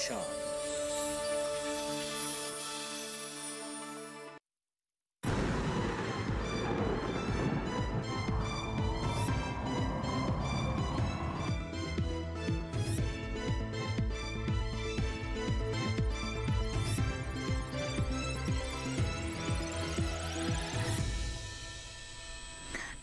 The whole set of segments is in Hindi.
शान।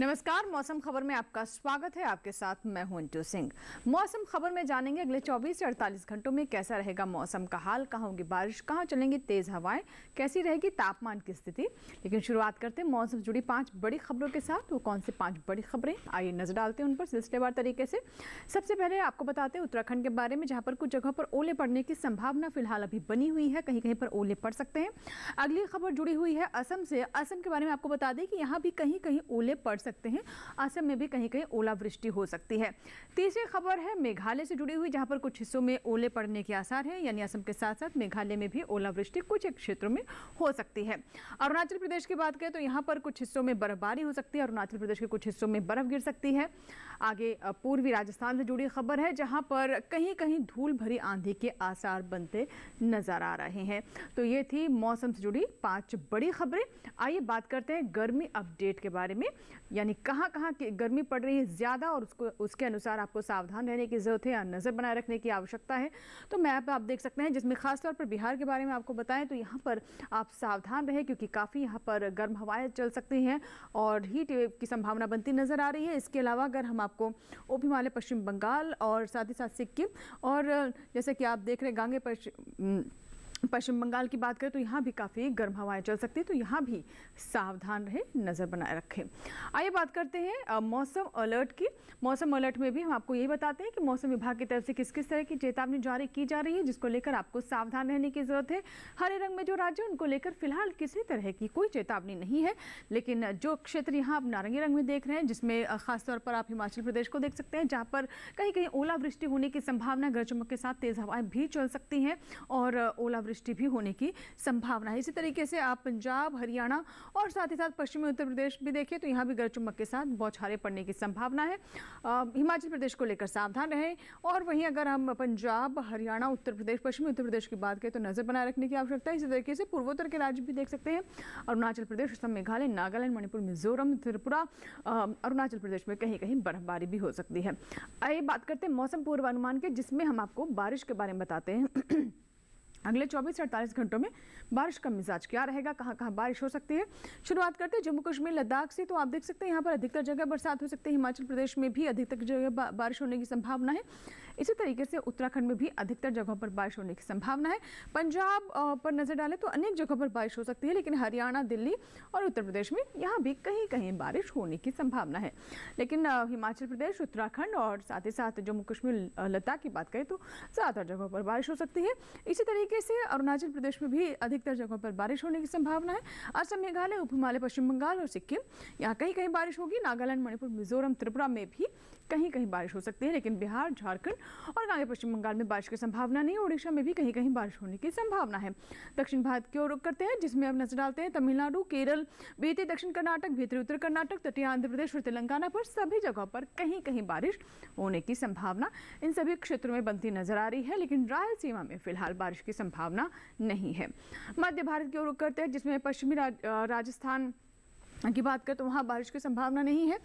नमस्कार, मौसम खबर में आपका स्वागत है। आपके साथ मैं हूं अंटू सिंह। मौसम खबर में जानेंगे अगले 24 से 48 घंटों में कैसा रहेगा मौसम का हाल, कहां होगी बारिश, कहां चलेंगी तेज हवाएं, कैसी रहेगी तापमान की स्थिति। लेकिन शुरुआत करते हैं मौसम से जुड़ी 5 बड़ी खबरों के साथ। वो कौन से 5 बड़ी खबरें, आइए नजर डालते हैं उन पर सिलसिलेवार तरीके से। सबसे पहले आपको बताते हैं उत्तराखंड के बारे में, जहाँ पर कुछ जगहों पर ओले पड़ने की संभावना फिलहाल अभी बनी हुई है। कहीं कहीं पर ओले पड़ सकते हैं। अगली खबर जुड़ी हुई है असम से। असम के बारे में आपको बता दें कि यहाँ भी कहीं कहीं ओले पड़ सकते हैं। असम में भी कहीं कहीं ओलावृष्टि हो सकती है। तीसरी खबर है मेघालय से जुड़ी हुई, जहां पर कुछ हिस्सों में ओले पड़ने के आसार हैं, यानी असम के साथ साथ मेघालय में भी ओलावृष्टि कुछ एक क्षेत्रों में हो सकती है। अरुणाचल प्रदेश की बात करें तो यहाँ पर कुछ हिस्सों में बर्फबारी हो सकती है। अरुणाचल प्रदेश के कुछ हिस्सों में बर्फ गिर सकती है। आगे पूर्वी राजस्थान से जुड़ी खबर है, जहां पर कहीं कहीं धूल भरी आंधी के आसार बनते नजर आ रहे हैं। तो ये थी मौसम से जुड़ी 5 बड़ी खबरें। आइए बात करते हैं गर्मी अपडेट के बारे में, यानी कहाँ कहाँ की गर्मी पड़ रही है ज़्यादा और उसके अनुसार आपको सावधान रहने की ज़रूरत है या नज़र बनाए रखने की आवश्यकता है। तो मैप आप देख सकते हैं, जिसमें खासतौर पर बिहार के बारे में आपको बताएं तो यहाँ पर आप सावधान रहें, क्योंकि काफ़ी यहाँ पर गर्म हवाएं चल सकती हैं और हीट वेव की संभावना बनती नज़र आ रही है। इसके अलावा अगर हम आपको उप हिमालय पश्चिम बंगाल और साथ ही साथ सिक्किम और जैसे कि आप देख रहे हैं गांगे पश्चिम बंगाल की बात करें तो यहाँ भी काफ़ी गर्म हवाएं चल सकती है। तो यहाँ भी सावधान रहें, नज़र बनाए रखें। आइए बात करते हैं मौसम अलर्ट की। मौसम अलर्ट में भी हम आपको यही बताते हैं कि मौसम विभाग की तरफ से किस किस तरह की चेतावनी जारी की जा रही है, जिसको लेकर आपको सावधान रहने की ज़रूरत है। हरे रंग में जो राज्य है उनको लेकर फिलहाल किसी तरह की कोई चेतावनी नहीं है, लेकिन जो क्षेत्र यहाँ आप नारंगी रंग में देख रहे हैं, जिसमें खासतौर पर आप हिमाचल प्रदेश को देख सकते हैं, जहाँ पर कहीं कहीं ओलावृष्टि होने की संभावना, गरज चमक के साथ तेज़ हवाएं भी चल सकती हैं और ओलावृष्टि भी होने की संभावना है। इसी तरीके से आप पंजाब, हरियाणा और साथ ही साथ पश्चिमी उत्तर प्रदेश भी देखिए तो यहाँ भी गरज चमक के साथ बौछारें पड़ने की संभावना है। हिमाचल प्रदेश को लेकर सावधान रहें। और वहीं अगर हम पंजाब, हरियाणा, उत्तर प्रदेश, पश्चिमी उत्तर प्रदेश की बात करें तो नजर बनाए रखने की आवश्यकता है। इसी तरीके से पूर्वोत्तर के राज्य भी देख सकते हैं, अरुणाचल प्रदेश, असम, मेघालय, नागालैंड, मणिपुर, मिजोरम, त्रिपुरा, अरुणाचल प्रदेश में कहीं कहीं बर्फबारी भी हो सकती है। आइए बात करते हैं मौसम पूर्वानुमान के, जिसमें हम आपको बारिश के बारे में बताते हैं। अगले 24 से 48 घंटों में बारिश का मिजाज क्या रहेगा, कहाँ कहाँ बारिश हो सकती है। शुरुआत करते हैं जम्मू कश्मीर, लद्दाख से। तो आप देख सकते हैं यहाँ पर अधिकतर जगह बरसात हो सकती है। हिमाचल प्रदेश में भी अधिकतर जगह बारिश होने की संभावना है। इसी तरीके से उत्तराखंड में भी अधिकतर जगहों पर बारिश होने की संभावना है। पंजाब पर नजर डालें तो अनेक जगहों पर बारिश हो सकती है, लेकिन हरियाणा, दिल्ली और उत्तर प्रदेश में यहाँ भी कहीं कहीं बारिश होने की संभावना है। लेकिन हिमाचल प्रदेश, उत्तराखंड और साथ ही साथ जम्मू कश्मीर, लद्दाख की बात करें तो ज़्यादातर जगहों पर बारिश हो सकती है। इसी तरीके से अरुणाचल प्रदेश में भी अधिकतर जगहों पर बारिश होने की संभावना है। असम, मेघालय, उप हिमालय पश्चिम बंगाल और सिक्किम, यहाँ कहीं कहीं बारिश होगी। नागालैंड, मणिपुर, मिजोरम, त्रिपुरा में भी कहीं कहीं बारिश हो सकती है, लेकिन बिहार, झारखंड और गांगे पश्चिम बंगाल में बारिश की संभावना नहीं। ओडिशा में भी कहीं कहीं बारिश होने की संभावना है। दक्षिण भारत की ओर रुख करते हैं, जिसमें अब नजर डालते हैं तमिलनाडु, केरल, बीते दक्षिण कर्नाटक, भीतरी उत्तर कर्नाटक, तटीय आंध्र प्रदेश और तेलंगाना पर सभी जगहों पर कहीं कहीं बारिश होने की संभावना इन सभी क्षेत्रों में बनती नजर आ रही है, लेकिन रायलसीमा में फिलहाल बारिश की संभावना नहीं है। मध्य भारत की ओर रुख करते हैं, जिसमें पश्चिमी राजस्थान की बात करें तो वहाँ बारिश की संभावना नहीं है।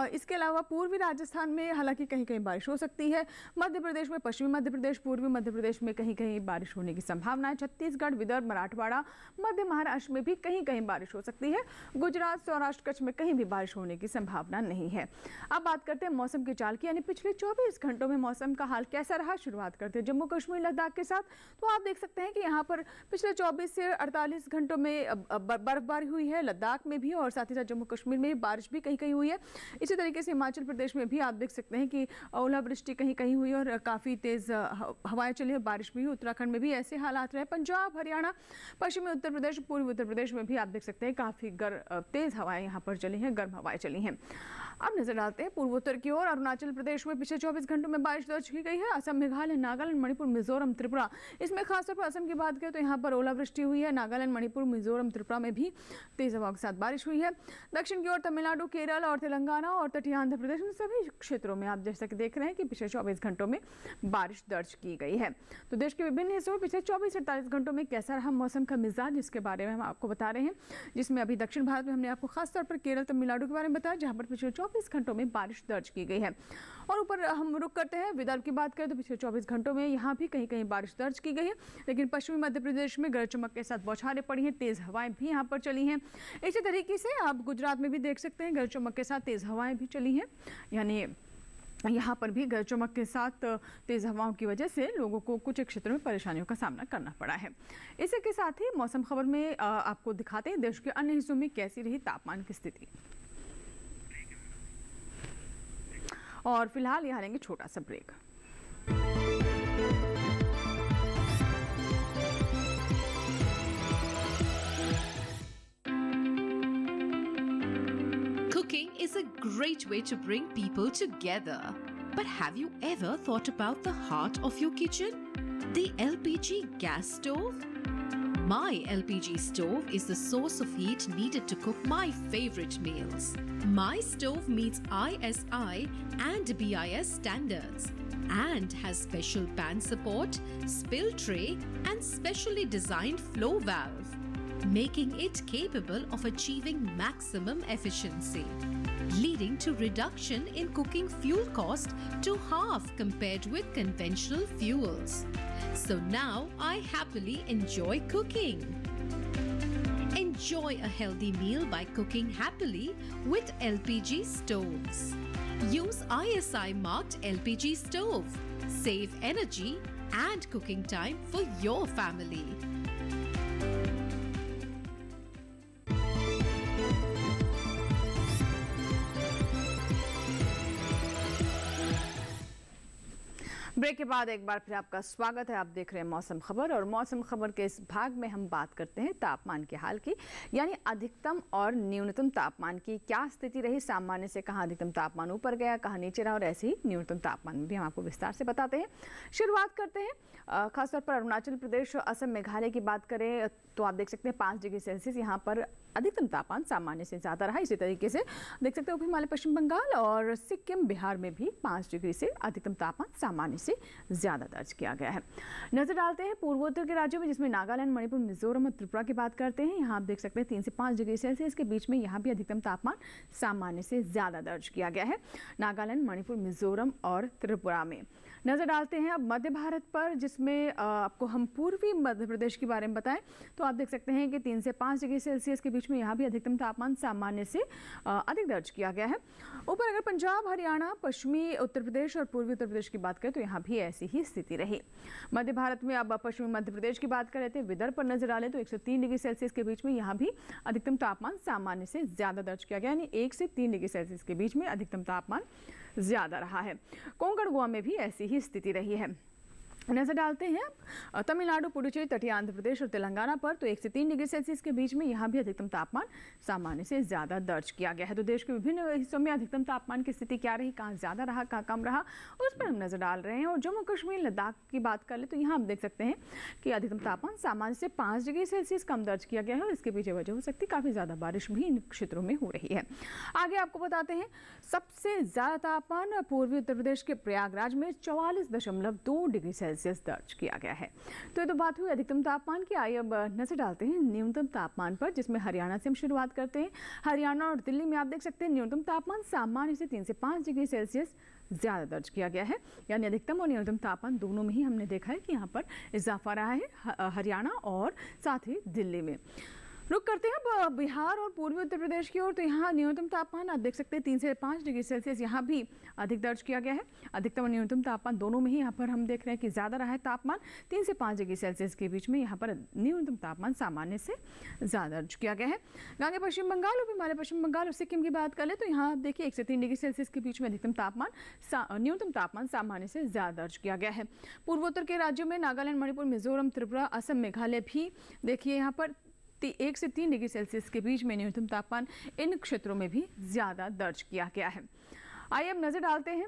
इसके अलावा पूर्वी राजस्थान में हालांकि कहीं कहीं बारिश हो सकती है। मध्य प्रदेश में, पश्चिमी मध्य प्रदेश, पूर्वी मध्य प्रदेश में कहीं कहीं बारिश होने की संभावना है। छत्तीसगढ़, विदर्भ, मराठवाड़ा, मध्य महाराष्ट्र में भी कहीं कहीं बारिश हो सकती है। गुजरात, सौराष्ट्र, कच्छ में कहीं भी बारिश होने की संभावना नहीं है। अब बात करते हैं मौसम की चाल की, यानी पिछले 24 घंटों में मौसम का हाल कैसा रहा। शुरुआत करते हैं जम्मू कश्मीर, लद्दाख के साथ। तो आप देख सकते हैं कि यहाँ पर पिछले 24 से 48 घंटों में बर्फबारी हुई है, लद्दाख में भी और साथ ही साथ जम्मू कश्मीर में बारिश भी कहीं कहीं हुई है। इसी तरीके से हिमाचल प्रदेश में भी आप देख सकते हैं कि ओलावृष्टि कहीं कहीं हुई और काफ़ी तेज़ हवाएं चली और बारिश भी हुई। उत्तराखंड में भी ऐसे हालात रहे। पंजाब, हरियाणा, पश्चिमी उत्तर प्रदेश, पूर्वी उत्तर प्रदेश में भी आप देख सकते हैं काफ़ी तेज़ हवाएं यहाँ पर चली हैं, गर्म हवाएं चली हैं। अब नजर डालते हैं पूर्वोत्तर की ओर। अरुणाचल प्रदेश में पिछले 24 घंटों में बारिश दर्ज की गई है। असम, मेघालय, नागालैंड, मणिपुर, मिजोरम, त्रिपुरा, इसमें खासतौर पर असम की बात करें तो यहाँ पर ओलावृष्टि हुई है। नागालैंड, मणिपुर, मिजोरम, त्रिपुरा में भी तेज हवाओं के साथ बारिश हुई है। है। दक्षिण की ओर तमिलनाडु, केरल और तेलंगाना और तटीय आंध्र प्रदेश में सभी क्षेत्रों में आप जैसा कि देख रहे हैं कि पिछले 24 घंटों में बारिश दर्ज की गई है। तो देश के विभिन्न हिस्सों में पिछले 24-48 घंटों में कैसा रहा मौसम का मिजाज, जिसके बारे में हम आपको बता रहे हैं। जिसमें अभी दक्षिण भारत में हमने आपको खासतौर पर केरल, तमिलनाडु के बारे में बताया, जहां पर पिछले 24 घंटों में बारिश दर्ज की गई है। और ऊपर हम रुक करते हैं, विदर्भ की बात करें तो पिछले 24 घंटों में यहाँ भी कहीं कहीं बारिश दर्ज की गई है। लेकिन पश्चिमी मध्य प्रदेश में गरज चमक के साथ बौछारें पड़ी हैं, तेज हवाएं भी यहाँ पर चली हैं। इसी तरीके से आप गुजरात में भी देख सकते हैं, गरज चमक के साथ तेज हवाएं भी चली हैं। यानी यहाँ पर भी गरज चमक के साथ तेज हवाओं की वजह से लोगों को कुछ क्षेत्रों में परेशानियों का सामना करना पड़ा है। इसी के साथ ही मौसम खबर में आपको दिखाते हैं देश के अन्य हिस्सों में कैसी रही तापमान की स्थिति। और फिलहाल यहाँ लेंगे छोटा सा break. Cooking is a great way to bring people together. But have you ever thought about the heart of your kitchen? The LPG gas stove? My LPG stove is the source of heat needed to cook my favorite meals. My stove meets ISI and BIS standards and has special pan support, spill tray and specially designed flow valve, making it capable of achieving maximum efficiency, leading to reduction in cooking fuel cost to half compared with conventional fuels. So now I happily enjoy cooking. Enjoy a healthy meal by cooking happily with LPG stoves. Use ISI marked LPG stove. Save energy and cooking time for your family. Break के बाद एक बार फिर आपका स्वागत है। आप देख रहे हैं मौसम खबर और मौसम खबर के इस भाग में हम बात करते हैं तापमान के हाल की, यानी अधिकतम और न्यूनतम तापमान की क्या स्थिति रही। सामान्य से कहाँ अधिकतम तापमान ऊपर गया, कहाँ नीचे रहा, और ऐसे ही न्यूनतम तापमान में भी हम आपको विस्तार से बताते हैं। शुरुआत करते हैं खासतौर पर अरुणाचल प्रदेश, असम, मेघालय की बात करें तो आप देख सकते हैं 5 डिग्री सेल्सियस यहाँ पर अधिकतम तापमान सामान्य से ज़्यादा रहा। इसी तरीके से देख सकते हो हिमालय, पश्चिम बंगाल और सिक्किम, बिहार में भी 5 डिग्री से अधिकतम तापमान सामान्य से ज़्यादा दर्ज किया गया है। नजर डालते हैं पूर्वोत्तर के राज्यों में, जिसमें नागालैंड, मणिपुर, मिजोरम और त्रिपुरा की बात करते हैं। यहाँ आप देख सकते हैं 3 से 5 डिग्री सेल्सियस के बीच में यहाँ भी अधिकतम तापमान सामान्य से ज़्यादा दर्ज किया गया है, नागालैंड, मणिपुर, मिजोरम और त्रिपुरा में। नजर डालते हैं अब मध्य भारत पर, जिसमें आपको हम पूर्वी मध्य प्रदेश के बारे में बताएं तो आप देख सकते हैं कि 3 से 5 डिग्री सेल्सियस के बीच में यहाँ भी अधिकतम तापमान सामान्य से अधिक दर्ज किया गया है। ऊपर अगर पंजाब, हरियाणा, पश्चिमी उत्तर प्रदेश और पूर्वी उत्तर प्रदेश की बात करें तो यहाँ भी ऐसी ही स्थिति रही। मध्य भारत में अब पश्चिमी मध्य प्रदेश की बात करें थे, विदर्भ पर नजर डालें तो 103 डिग्री सेल्सियस के बीच में यहाँ भी अधिकतम तापमान सामान्य से ज़्यादा दर्ज किया गया, यानी 1 से 3 डिग्री सेल्सियस के बीच में अधिकतम तापमान ज़्यादा रहा है। कोंकण, गोवा में भी ऐसी ही स्थिति रही है। नजर डालते हैं तमिलनाडु, पुडुचेरी, तटीय आंध्र प्रदेश और तेलंगाना पर तो 1 से 3 डिग्री सेल्सियस के बीच में यहाँ भी अधिकतम तापमान सामान्य से ज़्यादा दर्ज किया गया है। तो देश के विभिन्न हिस्सों में अधिकतम तापमान की स्थिति क्या रही, कहाँ ज़्यादा रहा, कहाँ कम रहा, उस पर हम नजर डाल रहे हैं। और जम्मू कश्मीर, लद्दाख की बात कर ले तो यहाँ आप देख सकते हैं कि अधिकतम तापमान सामान्य से 5 डिग्री सेल्सियस कम दर्ज किया गया है और इसके पीछे वजह हो सकती है काफ़ी ज़्यादा बारिश भी इन क्षेत्रों में हो रही है। आगे आपको बताते हैं सबसे ज़्यादा तापमान पूर्वी उत्तर प्रदेश के प्रयागराज में 44.2 डिग्री सेल्सियस दर्ज किया गया है। तो ये तो बात हुई अधिकतम तापमान की। आइए अब नजर डालते हैं न्यूनतम तापमान पर, जिसमें हरियाणा से हम शुरुआत करते हैं। हरियाणा और दिल्ली में आप देख सकते हैं न्यूनतम तापमान सामान्य से 3 से 5 डिग्री सेल्सियस ज़्यादा दर्ज किया गया है, यानी अधिकतम और न्यूनतम तापमान दोनों में ही हमने देखा है कि यहाँ पर इजाफा रहा है हरियाणा और साथ ही दिल्ली में। रुक करते हैं बिहार और पूर्वी उत्तर प्रदेश की ओर, तो यहाँ न्यूनतम तापमान आप देख सकते हैं 3 से 5 डिग्री सेल्सियस यहाँ भी अधिक दर्ज किया गया है। अधिकतम और न्यूनतम तापमान दोनों में ही यहाँ पर हम देख रहे हैं कि ज़्यादा रहा है तापमान। 3 से 5 डिग्री सेल्सियस के बीच में यहाँ पर न्यूनतम तापमान सामान्य से ज़्यादा दर्ज किया गया है। आगे पश्चिम बंगाल और हिमालय, पश्चिम बंगाल और सिक्किम की बात कर ले तो यहाँ आप देखिए 1 से 3 डिग्री सेल्सियस के बीच में अधिकतम तापमान, न्यूनतम तापमान सामान्य से ज़्यादा दर्ज किया गया है। पूर्वोत्तर के राज्यों में नागालैंड, मणिपुर, मिजोरम, त्रिपुरा, असम, मेघालय भी देखिए यहाँ पर 1 से 3 डिग्री सेल्सियस के बीच में न्यूनतम तापमान इन क्षेत्रों में भी ज़्यादा दर्ज किया गया है। आइए अब नज़र डालते हैं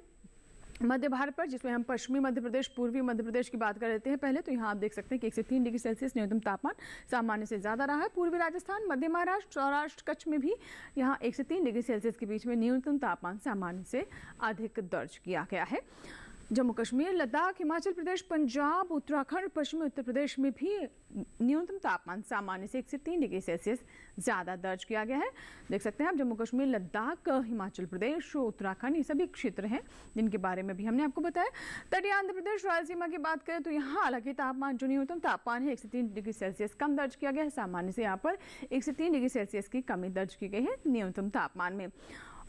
मध्य भारत पर, जिसमें हम पश्चिमी मध्य प्रदेश, पूर्वी मध्य प्रदेश की बात कर लेते हैं पहले, तो यहाँ आप देख सकते हैं कि 1 से 3 डिग्री सेल्सियस न्यूनतम तापमान सामान्य से ज़्यादा रहा है। पूर्वी राजस्थान, मध्य महाराष्ट्र, सौराष्ट्र, कच्छ में भी यहाँ 1 से 3 डिग्री सेल्सियस के बीच में न्यूनतम तापमान सामान्य से अधिक दर्ज किया गया है। जम्मू कश्मीर, लद्दाख, हिमाचल प्रदेश, पंजाब, उत्तराखंड, पश्चिमी उत्तर प्रदेश में भी न्यूनतम तापमान सामान्य से 1 से 3 डिग्री सेल्सियस ज़्यादा दर्ज किया गया है। देख सकते हैं आप, जम्मू कश्मीर, लद्दाख, हिमाचल प्रदेश, उत्तराखंड, ये सभी क्षेत्र हैं जिनके बारे में भी हमने आपको बताया। तटीय आंध्र प्रदेश, रायलसीमा की बात करें तो यहाँ हालांकि तापमान, जो न्यूनतम तापमान है 1 से 3 डिग्री सेल्सियस कम दर्ज किया गया है। सामान्य से यहाँ पर 1 से 3 डिग्री सेल्सियस की कमी दर्ज की गई है न्यूनतम तापमान में।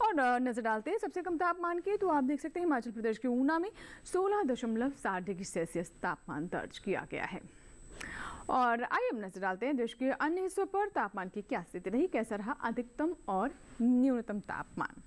और नजर डालते हैं सबसे कम तापमान की, तो आप देख सकते हैं हिमाचल प्रदेश के ऊना में 16.7 डिग्री सेल्सियस तापमान दर्ज किया गया है। और आइए अब नजर डालते हैं देश के अन्य हिस्सों पर तापमान की क्या स्थिति रही, कैसा रहा अधिकतम और न्यूनतम तापमान।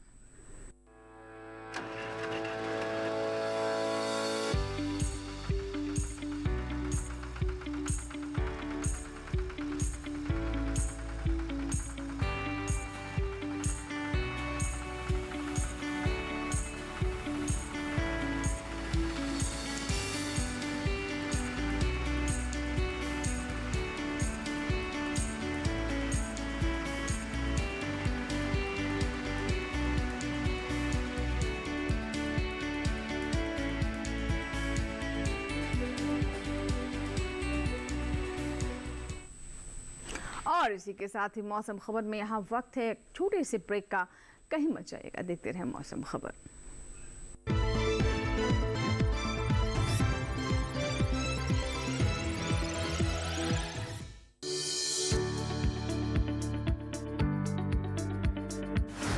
और इसी के साथ ही मौसम खबर में यहाँ वक्त है छोटे से ब्रेक का, कहीं मत जाइएगा, देखते रहें मौसम खबर।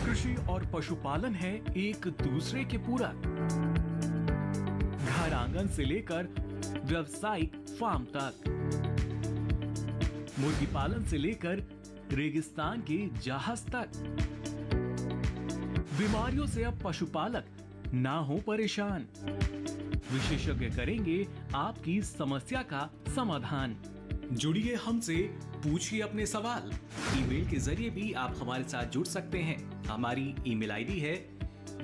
कृषि और पशुपालन है एक दूसरे के पूरक। घर आंगन से लेकर व्यावसायिक फार्म तक, मुर्गी पालन से लेकर रेगिस्तान के जहाज तक। बीमारियों से अब पशुपालक ना हो परेशान। विशेषज्ञ करेंगे आपकी समस्या का समाधान। जुड़िए हमसे, पूछिए अपने सवाल। ईमेल के जरिए भी आप हमारे साथ जुड़ सकते हैं। हमारी ईमेल आईडी है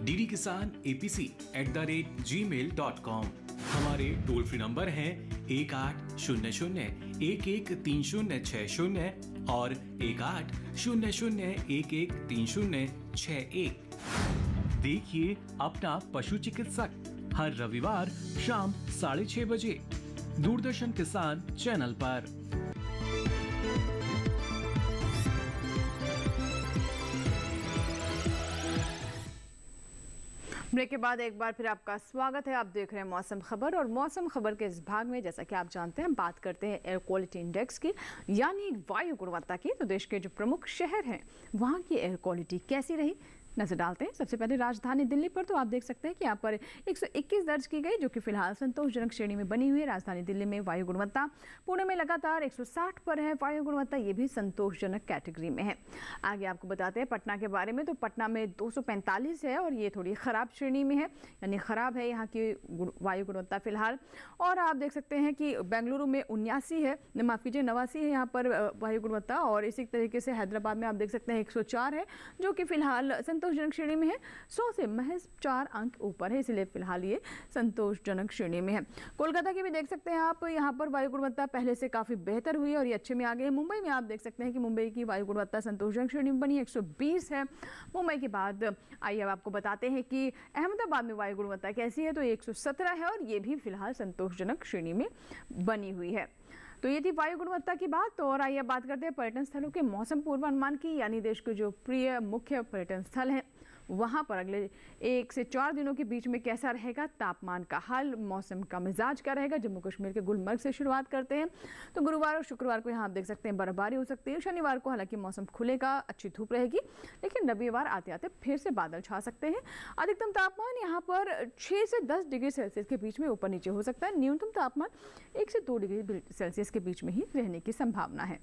ddkisanapc@gmail.com। हमारे टोल फ्री नंबर हैं 1800-113060 और 1800-113061। देखिए अपना पशु चिकित्सक हर रविवार शाम 6:30 बजे दूरदर्शन किसान चैनल पर। ब्रेक के बाद एक बार फिर आपका स्वागत है। आप देख रहे हैं मौसम खबर, और मौसम खबर के इस भाग में जैसा कि आप जानते हैं बात करते हैं एयर क्वालिटी इंडेक्स की, यानी वायु गुणवत्ता की। तो देश के जो प्रमुख शहर हैं वहाँ की एयर क्वालिटी कैसी रही, नजर डालते हैं। सबसे पहले राजधानी दिल्ली पर, तो आप देख सकते हैं कि यहाँ पर 121 दर्ज की गई, जो कि फिलहाल संतोषजनक श्रेणी में बनी हुई है। राजधानी दिल्ली में वायु गुणवत्ता, पुणे में लगातार 160 पर है वायु गुणवत्ता, ये भी संतोषजनक कैटेगरी में है। आगे आपको बताते हैं पटना के बारे में, तो पटना में 245 है और ये थोड़ी खराब श्रेणी में है, यानी खराब है यहाँ की वायु गुणवत्ता फिलहाल। और आप देख सकते हैं कि बेंगलुरु में 79 है, माफ कीजिए 89 है यहाँ पर वायु गुणवत्ता। और इसी तरीके से हैदराबाद में आप देख सकते हैं 104 है, जो कि फिलहाल संतोषजनक श्रेणी में है। 100 से महज 4 अंक ऊपर है, इसलिए फिलहाल ये संतोषजनक श्रेणी में है। कोलकाता की भी देख सकते हैं आप, यहाँ पर वायु गुणवत्ता पहले से काफी बेहतर हुई है और ये अच्छे में आ गए हैं। मुंबई में आप देख सकते हैं कि मुंबई की वायु गुणवत्ता संतोषजनक श्रेणी में बनी, 120 है मुंबई के बाद। आइए अब आपको बताते हैं कि अहमदाबाद में वायु गुणवत्ता कैसी है, तो 117 है और ये भी फिलहाल संतोषजनक श्रेणी में बनी हुई है। तो ये थी वायु गुणवत्ता की बात। और आइए बात करते हैं पर्यटन स्थलों के मौसम पूर्वानुमान की, यानी देश के जो प्रिय मुख्य पर्यटन स्थल हैं वहाँ पर अगले 1 से 4 दिनों के बीच में कैसा रहेगा तापमान का हाल, मौसम का मिजाज क्या रहेगा। जम्मू कश्मीर के गुलमर्ग से शुरुआत करते हैं, तो गुरुवार और शुक्रवार को यहाँ आप देख सकते हैं बर्फबारी हो सकती है। शनिवार को हालांकि मौसम खुलेगा, अच्छी धूप रहेगी, लेकिन रविवार आते आते फिर से बादल छा सकते हैं। अधिकतम तापमान यहाँ पर 6 से 10 डिग्री सेल्सियस के बीच में ऊपर नीचे हो सकता है। न्यूनतम तापमान 1 से 2 डिग्री सेल्सियस के बीच में ही रहने की संभावना है।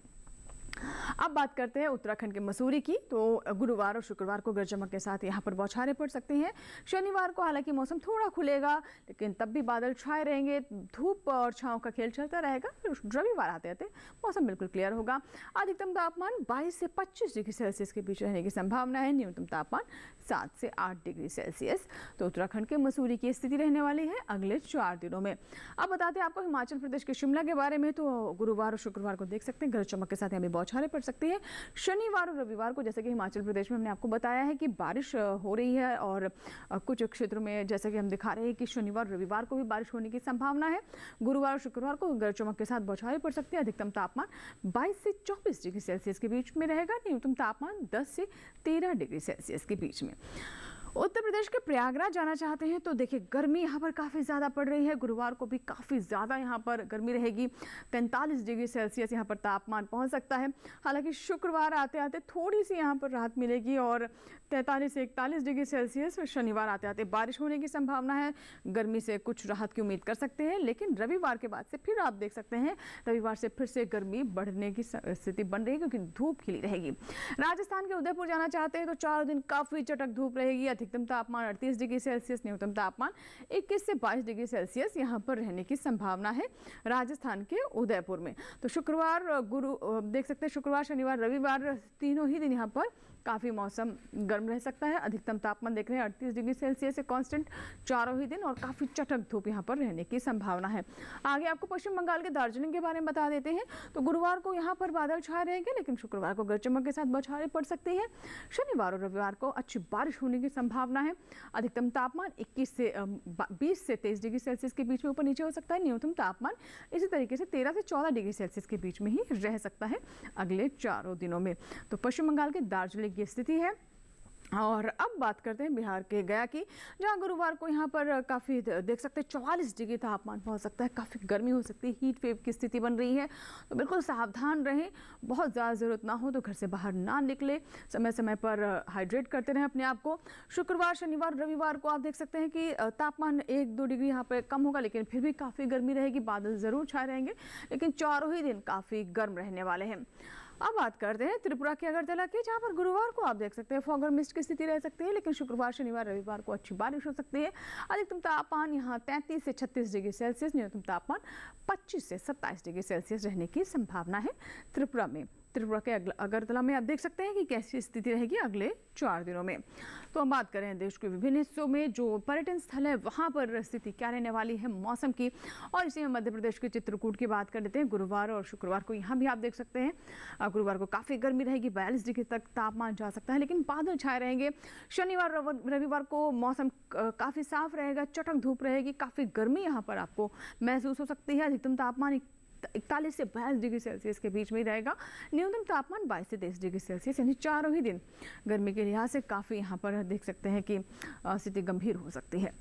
अब बात करते हैं उत्तराखंड के मसूरी की। तो गुरुवार और शुक्रवार को गरज चमक के साथ यहाँ पर बौछारें पड़ सकती हैं। शनिवार को हालांकि मौसम थोड़ा खुलेगा, लेकिन तब भी बादल छाए रहेंगे, धूप और छांव का खेल चलता रहेगा। फिर रविवार आते आते मौसम बिल्कुल क्लियर होगा। अधिकतम तापमान 22 से 25 डिग्री सेल्सियस के बीच रहने की संभावना है। न्यूनतम तापमान 7 से 8 डिग्री सेल्सियस। तो उत्तराखंड के मसूरी की स्थिति रहने वाली है अगले 4 दिनों में। अब बताते हैं आपको हिमाचल प्रदेश के शिमला के बारे में। तो गुरुवार और शुक्रवार को देख सकते हैं गरज चमक के साथ यहाँ भी बौछारें पड़ सकती है। शनिवार और रविवार को जैसे कि हिमाचल प्रदेश में हमने आपको बताया है कि बारिश हो रही है, और कुछ क्षेत्रों में जैसे कि हम दिखा रहे हैं कि शनिवार रविवार को भी बारिश होने की संभावना है। गुरुवार और शुक्रवार को गरज चमक के साथ बौछारें पड़ सकती है। अधिकतम तापमान 22 से 24 डिग्री सेल्सियस के बीच में रहेगा। न्यूनतम तापमान 10 से 13 डिग्री सेल्सियस के बीच में। उत्तर प्रदेश के प्रयागराज जाना चाहते हैं तो देखिए गर्मी यहाँ पर काफ़ी ज़्यादा पड़ रही है। गुरुवार को भी काफ़ी ज़्यादा यहाँ पर गर्मी रहेगी। 43 डिग्री सेल्सियस यहाँ पर तापमान पहुँच सकता है। हालांकि शुक्रवार आते आते थोड़ी सी यहाँ पर राहत मिलेगी और 43 से 41 डिग्री सेल्सियस। शनिवार आते आते बारिश होने की संभावना है। गर्मी से कुछ राहत की उम्मीद कर सकते हैं, लेकिन रविवार के बाद से फिर आप देख सकते हैं रविवार से फिर से गर्मी बढ़ने की स्थिति बन रही है, क्योंकि धूप खिली रहेगी। राजस्थान के उदयपुर जाना चाहते हैं तो 4 दिन काफ़ी चटक धूप रहेगी। अधिकतम तापमान 38 डिग्री सेल्सियस, न्यूनतम तापमान 21 से 22 डिग्री सेल्सियस यहाँ पर रहने की संभावना है राजस्थान के उदयपुर में। तो शुक्रवार देख सकते हैं शुक्रवार शनिवार रविवार तीनों ही दिन यहाँ पर काफ़ी मौसम गर्म रह सकता है। अधिकतम तापमान देख रहे हैं 38 डिग्री सेल्सियस से कांस्टेंट चारों ही दिन, और काफ़ी चटक धूप यहाँ पर रहने की संभावना है। आगे आपको पश्चिम बंगाल के दार्जिलिंग के बारे में बता देते हैं। तो गुरुवार को यहाँ पर बादल छाए रहेंगे, लेकिन शुक्रवार को गरज चमक के साथ बौछारें पड़ सकती है। शनिवार और रविवार को अच्छी बारिश होने की संभावना है। अधिकतम तापमान 20 से 23 डिग्री सेल्सियस के बीच में ऊपर नीचे हो सकता है। न्यूनतम तापमान इसी तरीके से 13 से 14 डिग्री सेल्सियस के बीच में ही रह सकता है अगले 4 दिनों में। तो पश्चिम बंगाल के दार्जिलिंग की स्थिति है। और अब बात करते हैं बिहार के गया की, जहां गुरुवार को यहाँ पर काफ़ी देख सकते हैं 44 डिग्री तापमान पहुँच सकता है। काफ़ी गर्मी हो सकती है, हीट वेव की स्थिति बन रही है। तो बिल्कुल सावधान रहें, बहुत ज़्यादा ज़रूरत ना हो तो घर से बाहर ना निकले, समय समय पर हाइड्रेट करते रहें अपने आप को। शुक्रवार शनिवार रविवार को आप देख सकते हैं कि तापमान 1-2 डिग्री यहाँ पर कम होगा, लेकिन फिर भी काफ़ी गर्मी रहेगी। बादल ज़रूर छाए रहेंगे, लेकिन चारों ही दिन काफ़ी गर्म रहने वाले हैं। अब बात करते हैं त्रिपुरा के अगरतला की, जहां पर गुरुवार को आप देख सकते हैं फॉगर मिस्ट की स्थिति रह सकती है, लेकिन शुक्रवार शनिवार रविवार को अच्छी बारिश हो सकती है। अधिकतम तापमान यहां 33 से 36 डिग्री सेल्सियस, न्यूनतम तापमान 25 से 27 डिग्री सेल्सियस रहने की संभावना है त्रिपुरा में। त्रिपुरा के अगरतला में आप देख सकते हैं कि कैसी स्थिति रहेगी अगले 4 दिनों में। तो हम बात करें देश के विभिन्न हिस्सों में जो पर्यटन स्थल है वहाँ पर स्थिति क्या रहने वाली है मौसम की, और इसी में मध्य प्रदेश के चित्रकूट की बात कर लेते हैं। गुरुवार और शुक्रवार को यहाँ भी आप देख सकते हैं गुरुवार को काफ़ी गर्मी रहेगी, 42 डिग्री तक तापमान जा सकता है, लेकिन बादल छाए रहेंगे। शनिवार रविवार को मौसम काफ़ी साफ रहेगा, चटक धूप रहेगी, काफ़ी गर्मी यहाँ पर आपको महसूस हो सकती है। अधिकतम तापमान 41 से 22 डिग्री सेल्सियस के बीच में ही रहेगा। न्यूनतम तापमान 22 से 23 डिग्री सेल्सियस, यानी चारों ही दिन गर्मी के लिहाज से काफ़ी यहाँ पर देख सकते हैं कि स्थिति गंभीर हो सकती है।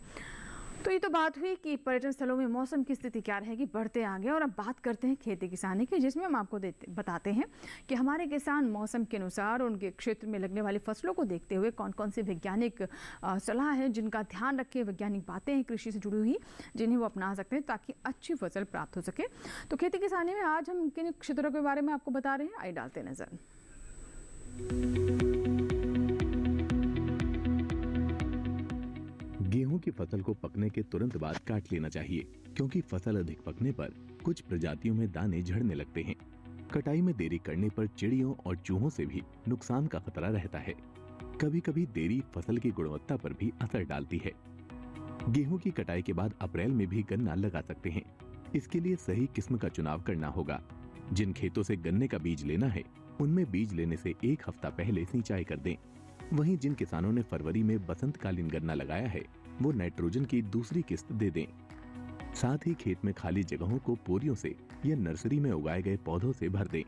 तो ये तो बात हुई कि पर्यटन स्थलों में मौसम की स्थिति क्या रहेगी, बढ़ते आगे। और अब बात करते हैं खेती किसानी की, जिसमें हम आपको बताते हैं कि हमारे किसान मौसम के अनुसार उनके क्षेत्र में लगने वाली फसलों को देखते हुए कौन कौन सी वैज्ञानिक सलाह है जिनका ध्यान रखें, वैज्ञानिक बातें हैं कृषि से जुड़ी हुई जिन्हें वो अपना सकते हैं ताकि अच्छी फसल प्राप्त हो सके। तो खेती किसानी में आज हम किन क्षेत्रों के बारे में आपको बता रहे हैं, आइए डालते नजर। गेहूं की फसल को पकने के तुरंत बाद काट लेना चाहिए, क्योंकि फसल अधिक पकने पर कुछ प्रजातियों में दाने झड़ने लगते हैं। कटाई में देरी करने पर चिड़ियों और चूहों से भी नुकसान का खतरा रहता है। कभी कभी देरी फसल की गुणवत्ता पर भी असर डालती है। गेहूं की कटाई के बाद अप्रैल में भी गन्ना लगा सकते हैं। इसके लिए सही किस्म का चुनाव करना होगा। जिन खेतों से गन्ने का बीज लेना है उनमें बीज लेने से 1 हफ्ता पहले सिंचाई कर दें। वहीं जिन किसानों ने फरवरी में बसंतकालीन गन्ना लगाया है वो नाइट्रोजन की दूसरी किस्त दे दें। साथ ही खेत में खाली जगहों को पोरियों से या नर्सरी में उगाए गए पौधों से भर दें।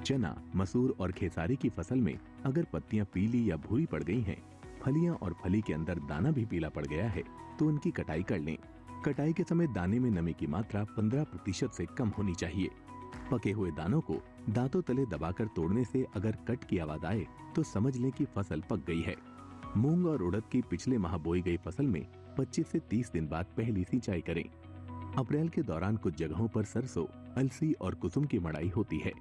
चना, मसूर और खेसारी की फसल में अगर पत्तियां पीली या भूरी पड़ गई हैं, फलियां और फली के अंदर दाना भी पीला पड़ गया है तो उनकी कटाई कर लें। कटाई के समय दाने में नमी की मात्रा 15% से कम होनी चाहिए। पके हुए दानों को दांतों तले दबाकर तोड़ने से अगर कट की आवाज आए तो समझ लें कि फसल पक गई है। मूंग और उड़द की पिछले माह बोई गई फसल में 25 से 30 दिन बाद पहली सिंचाई करें। अप्रैल के दौरान कुछ जगहों पर सरसों, अलसी और कुसुम की मड़ाई होती है।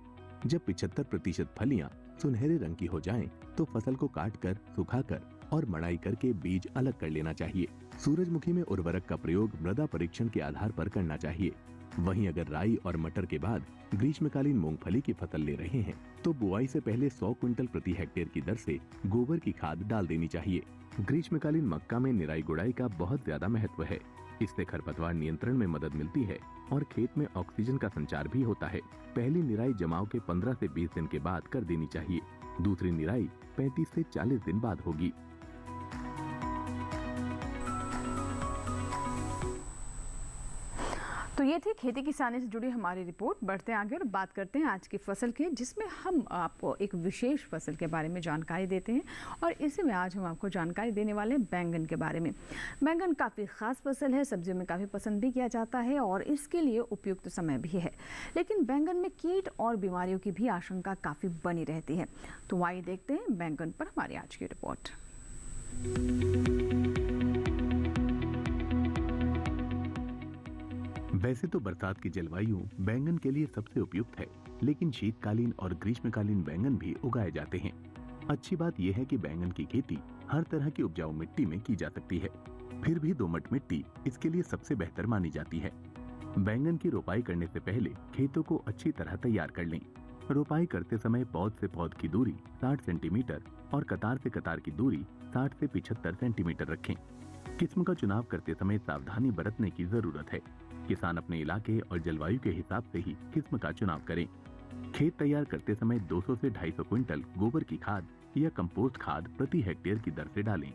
जब 75% फलियां सुनहरे रंग की हो जाएं, तो फसल को काट कर, सुखाकर और मड़ाई करके बीज अलग कर लेना चाहिए। सूरजमुखी में उर्वरक का प्रयोग मृदा परीक्षण के आधार पर करना चाहिए। वहीं अगर राई और मटर के बाद ग्रीष्मकालीन मूंगफली की फसल ले रहे हैं, तो बुआई से पहले 100 क्विंटल प्रति हेक्टेयर की दर से गोबर की खाद डाल देनी चाहिए। ग्रीष्मकालीन मक्का में निराई गुड़ाई का बहुत ज्यादा महत्व है। इससे खरपतवार नियंत्रण में मदद मिलती है और खेत में ऑक्सीजन का संचार भी होता है। पहली निराई जमाव के 15 से 20 दिन के बाद कर देनी चाहिए। दूसरी निराई 35 से 40 दिन बाद होगी। तो ये थी खेती किसानी से जुड़ी हमारी रिपोर्ट। बढ़ते आगे और बात करते हैं आज की फसल की, जिसमें हम आपको एक विशेष फसल के बारे में जानकारी देते हैं। और इसी में आज हम आपको जानकारी देने वाले हैं बैंगन के बारे में। बैंगन काफ़ी ख़ास फसल है, सब्जियों में काफ़ी पसंद भी किया जाता है और इसके लिए उपयुक्त समय भी है। लेकिन बैंगन में कीट और बीमारियों की भी आशंका काफ़ी बनी रहती है। तो आइए देखते हैं बैंगन पर हमारी आज की रिपोर्ट। वैसे तो बरसात की जलवायु बैंगन के लिए सबसे उपयुक्त है, लेकिन शीतकालीन और ग्रीष्मकालीन बैंगन भी उगाए जाते हैं। अच्छी बात यह है कि बैंगन की खेती हर तरह की उपजाऊ मिट्टी में की जा सकती है। फिर भी दोमट मिट्टी इसके लिए सबसे बेहतर मानी जाती है। बैंगन की रोपाई करने से पहले खेतों को अच्छी तरह तैयार कर लें। रोपाई करते समय पौध से पौध की दूरी 60 सेंटीमीटर और कतार से कतार की दूरी 60 से 75 सेंटीमीटर रखें। किस्म का चुनाव करते समय सावधानी बरतने की जरूरत है। किसान अपने इलाके और जलवायु के हिसाब से ही किस्म का चुनाव करें। खेत तैयार करते समय 200 से 250 क्विंटल गोबर की खाद या कंपोस्ट खाद प्रति हेक्टेयर की दर से डालें।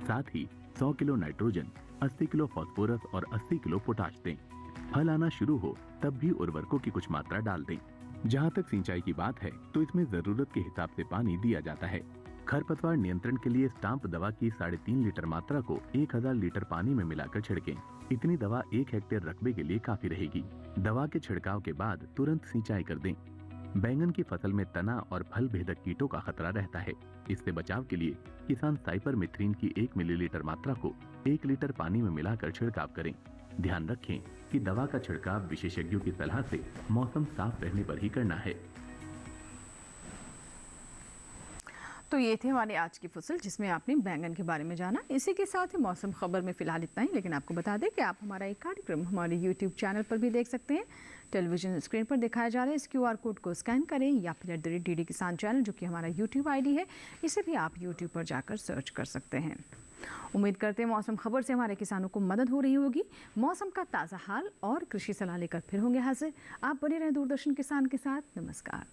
साथ ही 100 किलो नाइट्रोजन, 80 किलो फास्फोरस और 80 किलो पोटाश दें। फल आना शुरू हो तब भी उर्वरकों की कुछ मात्रा डाल दें। जहाँ तक सिंचाई की बात है तो इसमें जरूरत के हिसाब से पानी दिया जाता है। खरपतवार नियंत्रण के लिए स्टाम्प दवा की 3.5 लीटर मात्रा को 1000 लीटर पानी में मिलाकर छिड़कें। इतनी दवा 1 हेक्टेयर रकबे के लिए काफी रहेगी। दवा के छिड़काव के बाद तुरंत सिंचाई कर दें। बैंगन की फसल में तना और फल भेदक कीटों का खतरा रहता है। इससे बचाव के लिए किसान साइपरमेथ्रिन की 1 मिलीलीटर मात्रा को 1 लीटर पानी में मिलाकर छिड़काव करें। ध्यान रखें कि दवा का छिड़काव विशेषज्ञों की सलाह से मौसम साफ रहने पर ही करना है। तो ये थे हमारे आज की फसल, जिसमें आपने बैंगन के बारे में जाना। इसी के साथ ही मौसम खबर में फिलहाल इतना ही, लेकिन आपको बता दें कि आप हमारा एक कार्यक्रम हमारे YouTube चैनल पर भी देख सकते हैं। टेलीविजन स्क्रीन पर दिखाया जा रहा है, इस QR कोड को स्कैन करें या फिर @DD किसान चैनल, जो कि हमारा YouTube ID है, इसे भी आप YouTube पर जाकर सर्च कर सकते हैं। उम्मीद करते हैं मौसम खबर से हमारे किसानों को मदद हो रही होगी। मौसम का ताज़ा हाल और कृषि सलाह लेकर फिर होंगे हाजिर। आप बने रहें दूरदर्शन किसान के साथ। नमस्कार।